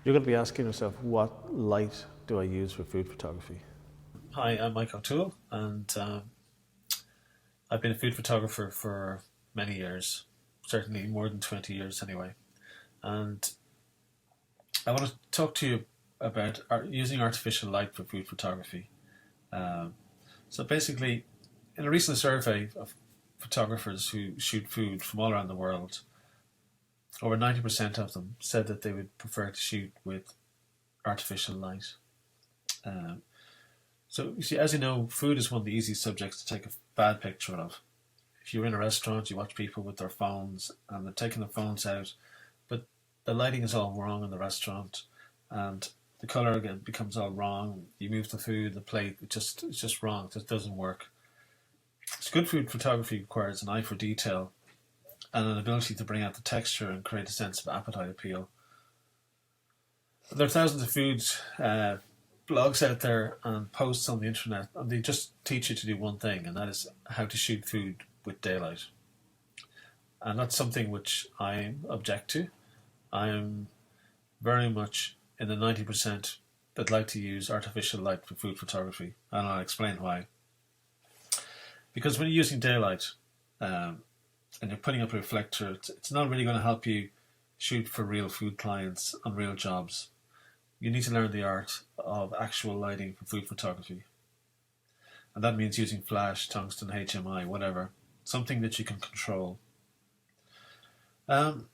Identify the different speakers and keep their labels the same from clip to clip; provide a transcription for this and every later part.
Speaker 1: You're going to be asking yourself, what light do I use for food photography?
Speaker 2: Hi, I'm Mike O'Toole, and I've been a food photographer for many years, certainly more than 20 years anyway. And I want to talk to you about using artificial light for food photography. Um, so basically, in a recent survey of photographers who shoot food from all around the world, over 90% of them said that they would prefer to shoot with artificial light. Um, so, you see, as you know, food is one of the easiest subjects to take a bad picture of. If you're in a restaurant, you watch people with their phones and they're taking their phones out, but the lighting is all wrong in the restaurant, and the color again becomes all wrong. You move the food, the plate, it's just wrong. It just doesn't work. So good food photography requires an eye for detail and an ability to bring out the texture and create a sense of appetite appeal. There are thousands of food blogs out there and posts on the internet, and they just teach you to do one thing, and that is how to shoot food with daylight. And that's something which I object to. I am very much in the 90% that like to use artificial light for food photography, and I'll explain why. Because when you're using daylight and you're putting up a reflector, it's not really going to help you shoot for real food clients on real jobs. You need to learn the art of actual lighting for food photography. And that means using flash, tungsten, HMI, whatever, something that you can control. Um,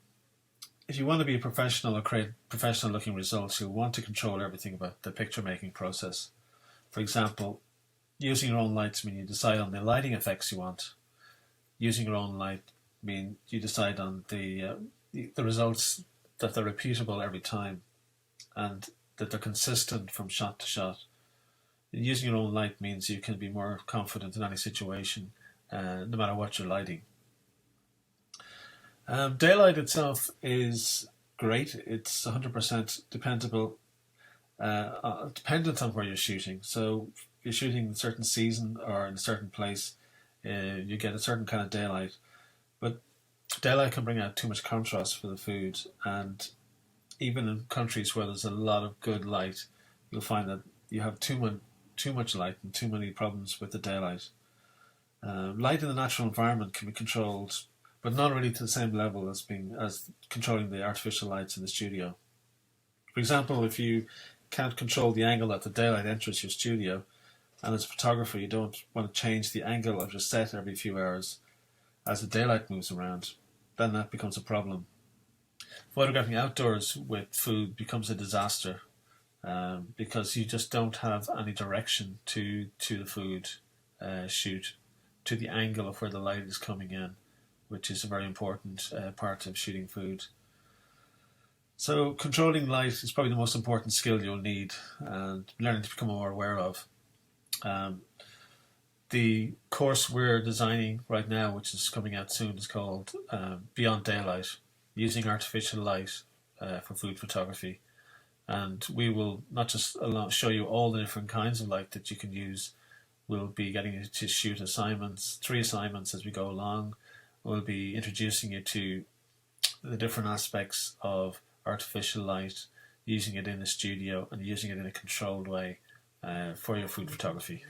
Speaker 2: if you want to be a professional or create professional looking results, you'll want to control everything about the picture making process. For example, using your own lights mean you decide on the lighting effects you want. Using your own light mean you decide on the results that they're repeatable every time and that they're consistent from shot to shot. Using your own light means you can be more confident in any situation, no matter what you're lighting. Daylight itself is great. It's 100% dependable, dependent on where you're shooting. So if you're shooting in a certain season or in a certain place, you get a certain kind of daylight. But daylight can bring out too much contrast for the food, and even in countries where there's a lot of good light, you'll find that you have too much light and too many problems with the daylight. Light in the natural environment can be controlled, but not really to the same level as controlling the artificial lights in the studio. For example, if you can't control the angle that the daylight enters your studio, and as a photographer you don't want to change the angle of your set every few hours as the daylight moves around, then that becomes a problem. Photographing outdoors with food becomes a disaster because you just don't have any direction to the food shoot, to the angle of where the light is coming in, which is a very important part of shooting food. So controlling light is probably the most important skill you'll need and learning to become more aware of. Um, the course we're designing right now, which is coming out soon, is called Beyond Daylight, Using Artificial Light for Food Photography. And we will not just show you all the different kinds of light that you can use. We'll be getting you to shoot assignments, 3 assignments as we go along. We'll be introducing you to the different aspects of artificial light, using it in the studio and using it in a controlled way for your food photography.